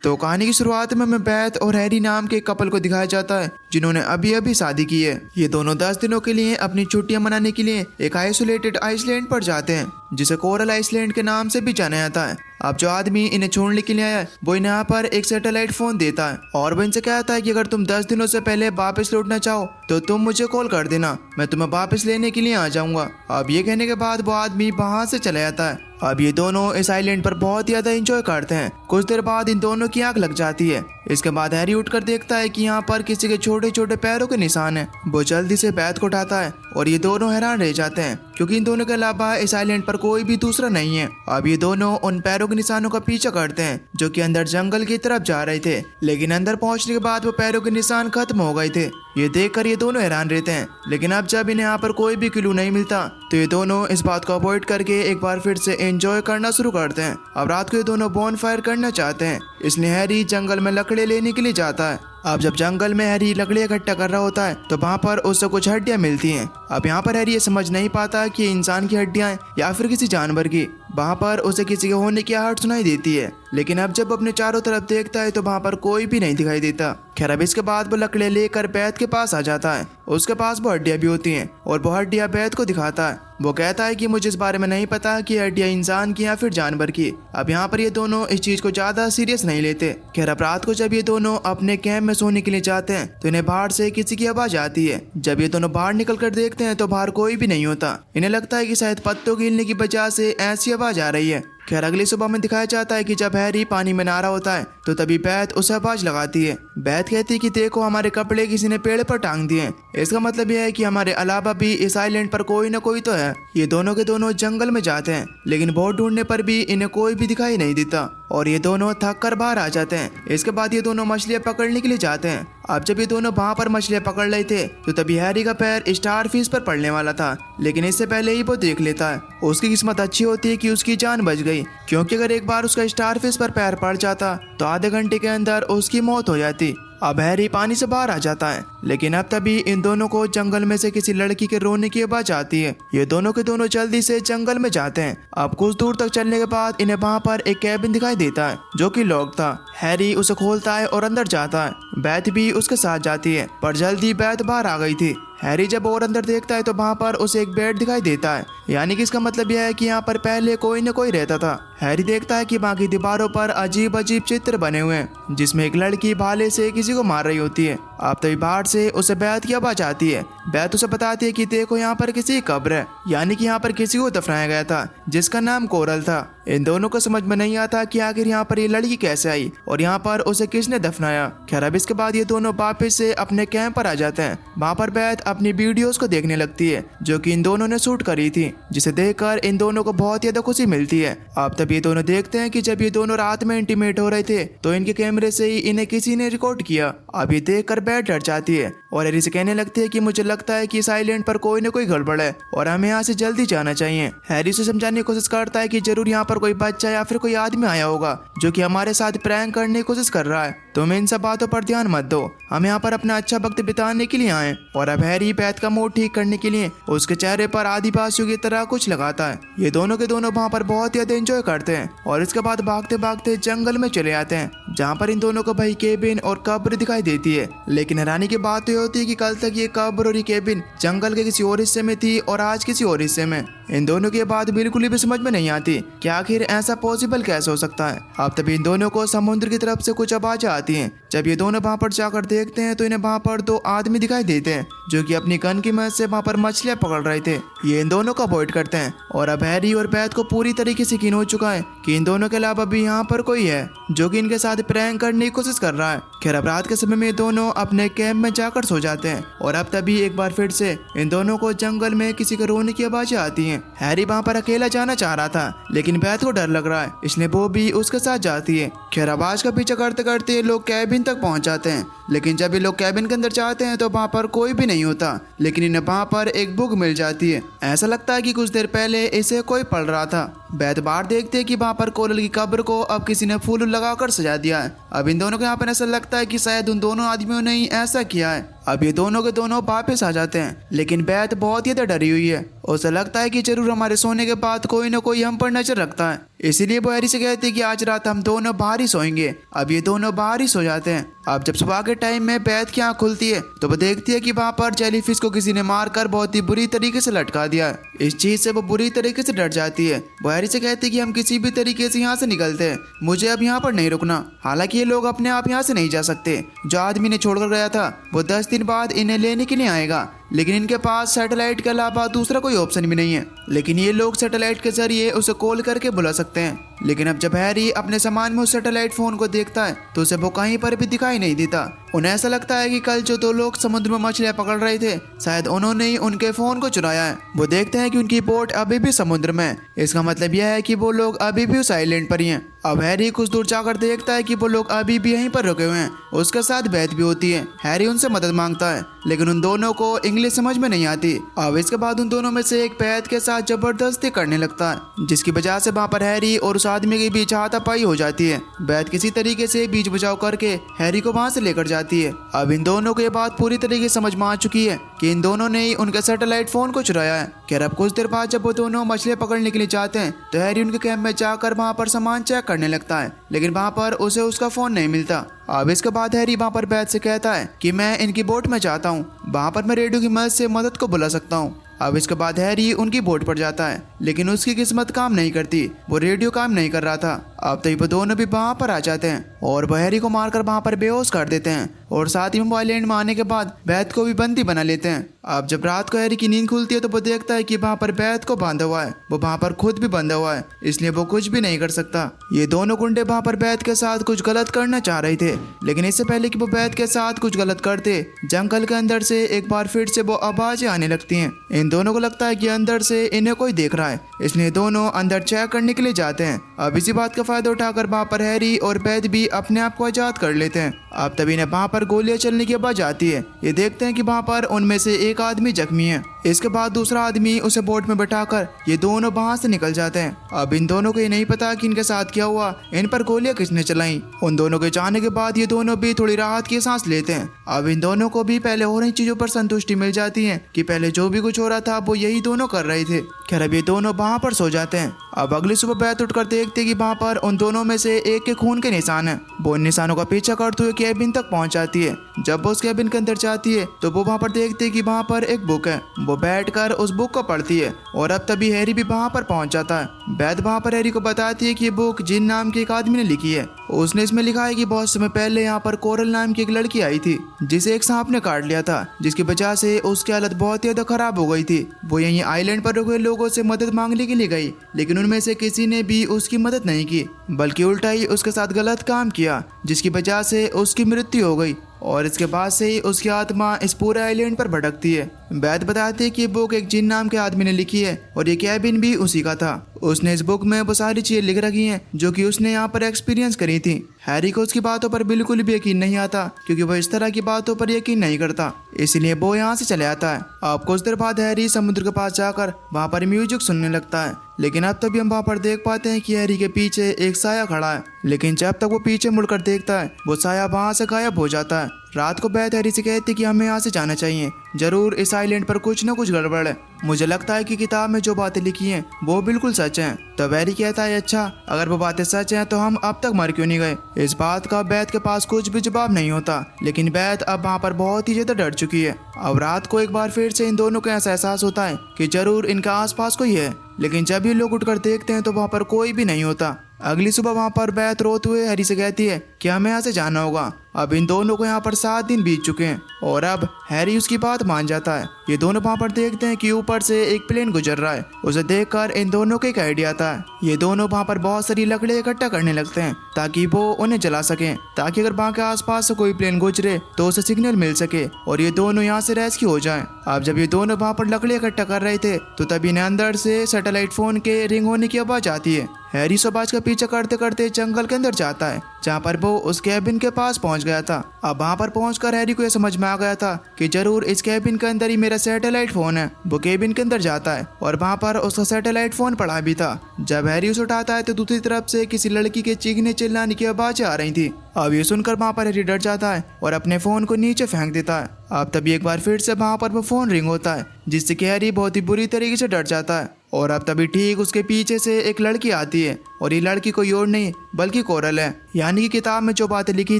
तो कहानी की शुरुआत में हमें बैथ और हैरी नाम के कपल को दिखाया जाता है जिन्होंने अभी अभी शादी की है। ये दोनों 10 दिनों के लिए अपनी छुट्टियां मनाने के लिए एक आइसोलेटेड आइसलैंड पर जाते हैं जिसे कोरल आइसलैंड के नाम से भी जाना जाता है। अब जो आदमी इन्हें छोड़ने के लिए आया है वो इन्हें यहाँ पर एक सैटेलाइट फोन देता है और वो इनसे कहता है कि अगर तुम 10 दिनों से पहले वापस लौटना चाहो तो तुम मुझे कॉल कर देना, मैं तुम्हें वापस लेने के लिए आ जाऊंगा। अब ये कहने के बाद वो आदमी वहां से चला जाता है। अब ये दोनों इस आइलैंड पर बहुत ज्यादा एंजॉय करते हैं। कुछ देर बाद इन दोनों की आंख लग जाती है। इसके बाद हैरी उठकर देखता है कि यहाँ पर किसी के छोटे छोटे पैरों के निशान हैं। वो जल्दी से बैथ को उठाता है और ये दोनों हैरान रह जाते हैं क्योंकि इन दोनों के अलावा इस आइलैंड पर कोई भी दूसरा नहीं है। अब ये दोनों उन पैरों के निशानों का पीछा करते हैं जो कि अंदर जंगल की तरफ जा रहे थे, लेकिन अंदर पहुंचने के बाद वो पैरों के निशान खत्म हो गए थे। ये देखकर ये दोनों हैरान रहते हैं, लेकिन अब जब इन्हें यहाँ पर कोई भी क्लू नहीं मिलता तो ये दोनों इस बात को अवॉइड करके एक बार फिर से एंजॉय करना शुरू करते हैं। अब रात को ये दोनों बॉन फायर करना चाहते हैं, इसलिए हैरी जंगल में लकड़ी लेने के लिए जाता है। अब जब जंगल में हैरी लकड़ी इकट्ठा कर रहा होता है तो वहाँ पर उससे कुछ हड्डियाँ मिलती हैं। अब यहाँ पर हैरी ये समझ नहीं पाता कि ये इंसान की हड्डियाँ हैं या फिर किसी जानवर की। वहाँ पर उसे किसी के होने की आहट सुनाई देती है, लेकिन अब जब अपने चारों तरफ देखता है तो वहाँ पर कोई भी नहीं दिखाई देता। खैर अब इसके बाद वो लकड़ियाँ लेकर बैथ के पास आ जाता है। उसके पास वो हड्डियाँ भी होती हैं और वो हड्डियाँ बैथ को दिखाता है। वो कहता है कि मुझे इस बारे में नहीं पता कि हड्डियाँ इंसान की या फिर जानवर की। अब यहाँ पर ये दोनों इस चीज को ज्यादा सीरियस नहीं लेते। खैर अब रात को जब ये दोनों अपने कैंप में सोने के लिए जाते हैं तो इन्हें बाहर से किसी की आवाज आती है। जब ये दोनों बाहर निकल कर देखते हैं तो बाहर कोई भी नहीं होता। इन्हें लगता है कि शायद पत्तों के हिलने की वजह से ऐसी आवाज आ रही है। खैर अगली सुबह में दिखाया जाता है कि जब हैरी पानी में नहा रहा होता है तो तभी बैथ उसे आवाज लगाती है। बैथ कहती है कि देखो हमारे कपड़े किसी ने पेड़ पर टांग दिए। इसका मतलब यह है कि हमारे अलावा भी इस आइलैंड पर कोई न कोई तो है। ये दोनों के दोनों जंगल में जाते हैं, लेकिन बहुत ढूंढने पर भी इन्हें कोई भी दिखाई नहीं देता और ये दोनों थक कर बाहर आ जाते हैं। इसके बाद ये दोनों मछलियां पकड़ने के लिए जाते हैं। अब जब ये दोनों वहां पर मछलियां पकड़ रहे थे तो तभी हैरी का पैर स्टार फिश पर पड़ने वाला था, लेकिन इससे पहले ही वो देख लेता है। उसकी किस्मत अच्छी होती है कि उसकी जान बच गई, क्योंकि अगर एक बार उसका स्टार फिश पर पैर पड़ जाता तो आधे घंटे के अंदर उसकी मौत हो जाती। अब हैरी पानी से बाहर आ जाता है, लेकिन अब तभी इन दोनों को जंगल में से किसी लड़की के रोने की आवाज आती है। ये दोनों के दोनों जल्दी से जंगल में जाते हैं। अब कुछ दूर तक चलने के बाद इन्हें वहाँ पर एक कैबिन दिखाई देता है जो कि लॉक था। हैरी उसे खोलता है और अंदर जाता है। बैथ भी उसके साथ जाती है, पर जल्दी बैथ बाहर आ गई थी। हैरी जब और अंदर देखता है तो वहाँ पर उसे एक बेड दिखाई देता है, यानी कि इसका मतलब यह है कि यहाँ पर पहले कोई न कोई रहता था। हैरी देखता है कि बाकी दीवारों पर अजीब अजीब चित्र बने हुए हैं जिसमें एक लड़की भाले से किसी को मार रही होती है। अब तभी बाहर से उसे बैथ की आवाज आती है। बैथ उसे बताती है कि देखो यहाँ पर किसी की कब्र है, यानी कि यहाँ पर किसी को दफनाया गया था जिसका नाम कोरल था। इन दोनों को समझ में नहीं आता कि आखिर यहाँ पर ये लड़की कैसे आई और यहाँ पर उसे किसने दफनाया। खैर अब इसके बाद ये दोनों वापस से अपने कैंप पर आ जाते हैं। वहाँ पर बैथ अपनी वीडियोस को देखने लगती है जो कि इन दोनों ने शूट करी थी, जिसे देखकर इन दोनों को बहुत ज्यादा खुशी मिलती है। अब तब ये दोनों देखते हैं कि जब ये दोनों रात में इंटीमेट हो रहे थे तो इनके कैमरे से ही इन्हें किसी ने रिकॉर्ड किया। अब ये देखकर बैथ डर जाती है और हैरी से कहने लगती है कि मुझे लगता है कि इस आइलैंड पर कोई न कोई गड़बड़ है और हमें यहाँ से जल्दी जाना चाहिए। हैरी से समझाने की कोशिश करता है कि जरूर यहाँ पर कोई बच्चा या फिर कोई आदमी आया होगा जो कि हमारे साथ प्रैंक करने की कोशिश कर रहा है। तुम इन सब बातों पर ध्यान मत दो, हम यहाँ पर अपना अच्छा वक्त बिताने के लिए आए। और अब हैरी बैथ का मूड ठीक करने के लिए उसके चेहरे पर आदिवासियों की तरह कुछ लगाता है। ये दोनों के दोनों वहाँ पर बहुत ज्यादा एंजॉय करते हैं और इसके बाद भागते भागते जंगल में चले आते हैं जहाँ पर इन दोनों को भाई केबिन और कब्र दिखाई देती है। लेकिन हैरानी की बात तो होती है कि कल तक ये कब्र और ये केबिन जंगल के किसी और हिस्से में थी और आज किसी और हिस्से में। इन दोनों की बात बिल्कुल भी समझ में नहीं आती कि आखिर ऐसा पॉसिबल कैसे हो सकता है। अब तभी इन दोनों को समुद्र की तरफ से कुछ आवाजें आती हैं। जब ये दोनों वहाँ पर जाकर देखते हैं तो इन्हें वहाँ पर दो आदमी दिखाई देते हैं जो कि अपनी गन की मदद से वहाँ पर मछलियाँ पकड़ रहे थे। ये इन दोनों को अवॉइड करते हैं और अब हैरी और बैथ को पूरी तरीके से यकीन हो चुका है कि इन दोनों के अलावा भी यहाँ पर कोई है जो कि इनके साथ प्रैंक करने की कोशिश कर रहा है। खैर अब रात के समय में दोनों अपने कैंप में जाकर सो जाते हैं और अब तभी एक बार फिर से इन दोनों को जंगल में किसी के रोने की आवाजें आती हैं। हैरी वहाँ पर अकेला जाना चाह रहा था, लेकिन बैथ को डर लग रहा है, इसलिए वो भी उसके साथ जाती है। खैर आवाज का पीछा करते करते लोग कैबिन तक पहुंच जाते हैं, लेकिन जब ये लोग कैबिन के अंदर जाते हैं तो वहाँ पर कोई भी नहीं होता, लेकिन इन्हें वहाँ पर एक बुक मिल जाती है। ऐसा लगता है कि कुछ देर पहले इसे कोई पढ़ रहा था। बैथ बाहर देखते हैं कि वहाँ पर कोरल की कब्र को अब किसी ने फूल लगाकर सजा दिया है। अब इन दोनों को यहाँ पर ऐसा लगता है कि शायद उन दोनों आदमियों ने ही ऐसा किया है। अब ये दोनों के दोनों वापस आ जाते हैं, लेकिन बैथ बहुत ज्यादा डरी हुई है। उसे लगता है कि जरूर हमारे सोने के बाद कोई न कोई हम पर नजर रखता है। इसीलिए वो हैरी से कहती है कि आज रात हम दोनों बाहर ही सोएंगे। अब ये दोनों बाहर ही सो जाते हैं। अब जब सुबह के टाइम में बेथ की आँख खुलती है तो वो देखती है कि वहाँ पर जेलीफिश को किसी ने मारकर बहुत ही बुरी तरीके से लटका दिया है। इस चीज से वो बुरी तरीके से डर जाती है। वो हैरी से कहती है कि हम किसी भी तरीके से यहाँ से निकलते हैं, मुझे अब यहाँ पर नहीं रुकना। हालांकि ये लोग अपने आप यहाँ से नहीं जा सकते। जो आदमी ने छोड़कर गया था वो 10 दिन बाद इन्हें लेने के लिए आएगा, लेकिन इनके पास सैटेलाइट के अलावा दूसरा कोई ऑप्शन भी नहीं है। लेकिन ये लोग सैटेलाइट के जरिए उसे कॉल करके बुला सकते हैं। लेकिन अब जब हैरी अपने सामान में उस सैटेलाइट फोन को देखता है तो उसे वो कहीं पर भी दिखाई नहीं देता। उन्हें ऐसा लगता है कि कल जो 2 लोग समुद्र में मछलियां पकड़ रहे थे शायद उन्होंने ही उनके फोन को चुराया है। वो देखते हैं कि उनकी बोट अभी भी समुद्र में है। इसका मतलब यह है कि वो लोग अभी भी उस आइलैंड पर ही हैं। अब हैरी कुछ दूर जाकर देखता है कि वो लोग अभी भी यहीं पर रुके हुए हैं। उसके साथ बेथ भी होती है। हैरी उनसे मदद मांगता है लेकिन उन दोनों को इंग्लिश समझ में नहीं आती। अब इसके बाद उन दोनों में से एक बेथ के साथ जबरदस्ती करने लगता है, जिसकी वजह से वहाँ पर हैरी और उस आदमी के बीच हाथापाई हो जाती है। बेथ किसी तरीके से बीच बचाव करके हैरी को वहाँ से लेकर जाती है। अब इन दोनों को ये बात पूरी तरीके से समझ में आ चुकी है कि इन दोनों ने ही उनके सैटेलाइट फोन को चुराया है। खैर अब कुछ देर बाद जब वो दोनों मछलियां पकड़ने के लिए जाते हैं तो हैरी उनके कैंप में जाकर वहाँ पर सामान चेक करने लगता है, लेकिन वहाँ पर उसे उसका फोन नहीं मिलता। अब इसके बाद हैरी वहाँ पर बेथ से कहता है कि मैं इनकी बोट में जाता हूँ, वहाँ पर मैं रेडियो की मदद से मदद को बुला सकता हूँ। अब इसके बाद हैरी उनकी बोट पर जाता है, लेकिन उसकी किस्मत काम नहीं करती, वो रेडियो काम नहीं कर रहा था। अब तो वो दोनों भी वहाँ पर आ जाते हैं और वह हैरी को मारकर वहाँ पर बेहोश कर देते हैं और साथ ही वो आइलैंड में आने के बाद बेथ को भी बंदी बना लेते हैं। अब जब रात को हैरी की नींद खुलती है तो वो देखता है कि वहाँ पर बेथ को बांधा हुआ है, वो वहाँ पर खुद भी बंधा हुआ है, इसलिए वो कुछ भी नहीं कर सकता। ये दोनों गुंडे वहाँ पर बेथ के साथ कुछ गलत करना चाह रहे थे, लेकिन इससे पहले कि वो बेथ के साथ कुछ गलत करते जंगल के अंदर से एक बार फिर से वो आवाजें आने लगती हैं। इन दोनों को लगता है कि अंदर से इन्हें कोई देख रहा है, इसलिए दोनों अंदर चेक करने के लिए जाते हैं। अब इसी बात का फायदा उठाकर वहाँ पर हैरी और बेथ भी अपने आप को आजाद कर लेते हैं। अब तभी इन्हें वहाँ पर गोलियां चलने की आवाज आती है। ये देखते हैं कि वहाँ पर उनमें से एक आदमी जख्मी है। इसके बाद दूसरा आदमी उसे बोट में बैठाकर ये दोनों वहाँ से निकल जाते हैं। अब इन दोनों को ये नहीं पता कि इनके साथ क्या हुआ, इन पर गोलियां किसने चलाई। उन दोनों के जाने के बाद ये दोनों भी थोड़ी राहत की सांस लेते हैं। अब इन दोनों को भी पहले हो रही चीजों पर संतुष्टि मिल जाती है कि पहले जो भी कुछ हो रहा था वो यही दोनों कर रहे थे। खैर अब ये दोनों वहाँ पर सो जाते हैं। अब अगली सुबह बेथ उठकर देखते कि वहाँ पर उन दोनों में से एक के खून के निशान है। वो उन निशानों का पीछा करते हुए केबिन तक पहुँच जाती है। जब वो उस केबिन के अंदर जाती है तो वो वहाँ पर देखते कि वहाँ पर एक बुक है। वो बैठकर उस बुक को पढ़ती है और अब तभी हैरी भी वहाँ पर पहुँच जाता है। बेथ वहाँ पर हैरी को बताती है कि ये बुक जिन नाम के एक आदमी ने लिखी है। उसने इसमें लिखा है कि बहुत समय पहले यहाँ पर कोरल नाम की एक लड़की आई थी जिसे एक सांप ने काट लिया था, जिसकी वजह से उसकी हालत बहुत ही ज्यादा खराब हो गई थी। वो यहीं आइलैंड पर रुके लोगों से मदद मांगने के लिए गई, लेकिन उनमें से किसी ने भी उसकी मदद नहीं की, बल्कि उल्टा ही उसके साथ गलत काम किया, जिसकी वजह से उसकी मृत्यु हो गई और इसके बाद से ही उसकी आत्मा इस पूरे आइलैंड पर भटकती है। बेथ बताते हैं कि ये बुक एक जिन नाम के आदमी ने लिखी है और ये कैबिन भी उसी का था। उसने इस बुक में वो सारी चीजें लिख रखी हैं जो कि उसने यहाँ पर एक्सपीरियंस करी थी। हैरी को उसकी बातों पर बिल्कुल भी यकीन नहीं आता क्योंकि वो इस तरह की बातों पर यकीन नहीं करता, इसलिए वो यहाँ से चले आता है। अब कुछ देर बाद हैरी समुद्र के पास जाकर वहाँ पर म्यूजिक सुनने लगता है, लेकिन अब तभी हम वहाँ पर देख पाते हैं कि हैरी के पीछे एक साया खड़ा है, लेकिन जब तक वो पीछे मुड़कर देखता है वो साया वहाँ से गायब हो जाता है। रात को बेथ हैरी से कहती कि हमें यहाँ से जाना चाहिए, जरूर इस आइलैंड पर कुछ न कुछ गड़बड़ है। मुझे लगता है कि किताब में जो बातें लिखी हैं वो बिल्कुल सच हैं। तो हैरी कहता है अच्छा, अगर वो बातें सच हैं तो हम अब तक मर क्यों नहीं गए। इस बात का बेथ के पास कुछ भी जवाब नहीं होता, लेकिन बेथ अब वहाँ पर बहुत ही ज्यादा डर चुकी है। अब रात को एक बार फिर से इन दोनों को ऐसा एहसास होता है कि जरूर इनका आसपास कोई है, लेकिन जब ये लोग उठकर देखते हैं तो वहाँ पर कोई भी नहीं होता। अगली सुबह वहाँ पर बेथ रोते हुए हैरी से कहती है कि हमें यहाँ से जाना होगा। अब इन दोनों को यहाँ पर 7 दिन बीत चुके हैं और अब हैरी उसकी बात मान जाता है। ये दोनों वहाँ पर देखते हैं कि ऊपर से एक प्लेन गुजर रहा है। उसे देखकर इन दोनों को एक आइडिया आता है। ये दोनों वहाँ पर बहुत सारी लकड़ियाँ इकट्ठा करने लगते हैं ताकि वो उन्हें जला सकें, ताकि अगर वहाँ के आसपास से कोई प्लेन गुजरे तो उसे सिग्नल मिल सके और ये दोनों यहाँ से रेस्क्यू हो जाएं। अब जब ये दोनों वहाँ पर लकड़ियाँ इकट्ठा कर रहे थे तो तभी इन्हें अंदर से सैटेलाइट फोन के रिंग होने की आवाज आती है। हैरी आवाज का पीछा करते करते जंगल के अंदर जाता है जहाँ पर वो उस कैबिन के पास पहुँच गया था। अब वहाँ पर पहुंचकर हैरी को यह समझ में आ गया था कि जरूर इस कैबिन के अंदर ही मेरा सैटेलाइट फोन है। वो कैबिन के अंदर जाता है और वहाँ पर उसका सैटेलाइट फोन पड़ा भी था। जब हैरी उसे उठाता है तो दूसरी तरफ से किसी लड़की के चीखने चिल्लाने की आवाज़ आ रही थी। अब ये सुनकर वहाँ पर हैरी डर जाता है और अपने फोन को नीचे फेंक देता है। अब तभी एक बार फिर से वहाँ पर वो फोन रिंग होता है, जिससे कि हैरी बहुत ही बुरी तरीके से डर जाता है और अब तभी ठीक उसके पीछे से एक लड़की आती है और ये लड़की कोई और नहीं बल्कि कोरल है। यानी कि किताब में जो बातें लिखी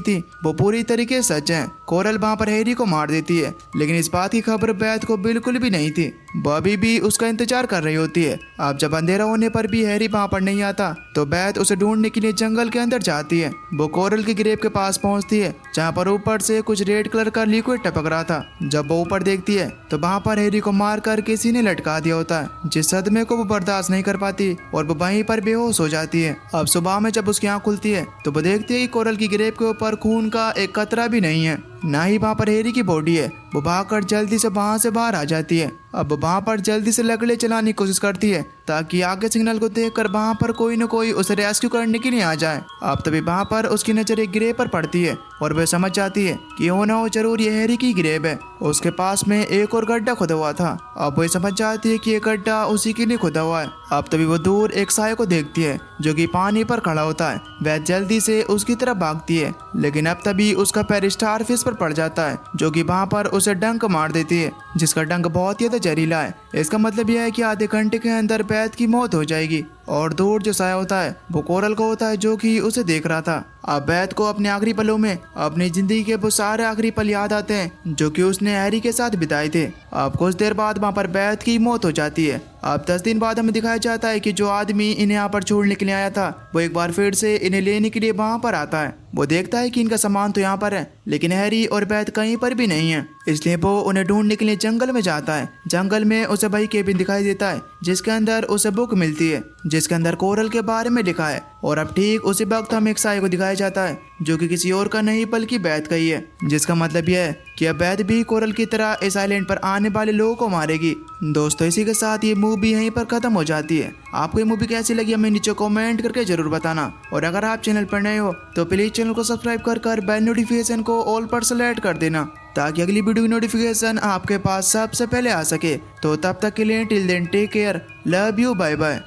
थी वो पूरी तरीके से सच है। कोरल वहाँ पर हैरी को मार देती है, लेकिन इस बात की खबर बेथ को बिल्कुल भी नहीं थी। वो अभी भी उसका इंतजार कर रही होती है। अब जब अंधेरा होने पर भी हैरी वहाँ पर नहीं आता तो बेथ उसे ढूंढने के लिए जंगल के अंदर जाती है। वो कोरल की ग्रेव के पास पहुँचती है जहाँ पर ऊपर से कुछ रेड कलर का लिक्विड टपक रहा था। जब वो ऊपर देखती है तो वहाँ पर हैरी को मार कर किसी ने लटका दिया होता है, जिस सदमे को वो बर्दाश्त नहीं कर पाती और वो वहीं पर बेहोश हो जाती है। अब सुबह में जब उसकी आँख खुलती है तो वो देखती है कि कोरल की ग्रेव के ऊपर खून का एक कतरा भी नहीं है, ना ही वहाँ पर हैरी की बॉडी है। वो भागकर जल्दी से वहाँ से बाहर आ जाती है। अब वहाँ पर जल्दी से लकड़े चलाने की कोशिश करती है ताकि आगे सिग्नल को देखकर वहाँ पर कोई न कोई उसे रेस्क्यू करने के लिए आ जाए। अब तभी वहाँ पर उसकी नजर एक ग्रेव पर पड़ती है और वह समझ जाती है कि हो ना हो जरूर ये हैरी की ग्रेव है। उसके पास में एक और गड्ढा खुदा हुआ था। अब वह समझ जाती है कि ये गड्ढा उसी के लिए खुदा हुआ है। अब तभी वो दूर एक साये को देखती है जो कि पानी पर खड़ा होता है। वह जल्दी से उसकी तरफ भागती है, लेकिन अब तभी उसका पैर स्टारफिश पर पड़ जाता है जो कि वहाँ पर उसे डंक मार देती है, जिसका डंक बहुत ही जहरीला है। इसका मतलब यह है कि आधे घंटे के अंदर बेथ की मौत हो जाएगी। और दूर जो साया होता है वो कोरल को होता है जो कि उसे देख रहा था। अब बेथ को अपने आखिरी पलों में अपनी जिंदगी के वो सारे आखिरी पल याद आते हैं जो कि उसने हैरी के साथ बिताए थे। अब कुछ देर बाद वहाँ पर बेथ की मौत हो जाती है। अब 10 दिन बाद हमें दिखाया जाता है कि जो आदमी इन्हें यहाँ पर छोड़ने के लिए आया था वो एक बार फिर से इन्हें लेने के लिए वहाँ पर आता है। वो देखता है कि इनका सामान तो यहाँ पर है, लेकिन हैरी और बेथ कहीं पर भी नहीं है, इसलिए वो उन्हें ढूंढने के लिए जंगल में जाता है। जंगल में उसे भाई केबिन दिखाई देता है जिसके अंदर उसे बुक मिलती है जिसके अंदर कोरल के बारे में लिखा है। और अब ठीक उसी वक्त हमें एक साये को दिखाया जाता है जो कि किसी और का नहीं बल्कि बेथ का ही है, जिसका मतलब यह है कि अब बेथ भी कोरल की तरह इस आइलैंड पर आने वाले लोगों को मारेगी। दोस्तों इसी के साथ ये मूवी यहीं पर खत्म हो जाती है। आपको ये मूवी कैसी लगी हमें नीचे कमेंट करके जरूर बताना। और अगर आप चैनल पर नए हो तो प्लीज चैनल को सब्सक्राइब कर बेल नोटिफिकेशन को ऑल पर सेलेक्ट कर देना ताकि अगली वीडियो की नोटिफिकेशन आपके पास सबसे पहले आ सके। तो तब तक के लिए till then take care, love you, bye bye.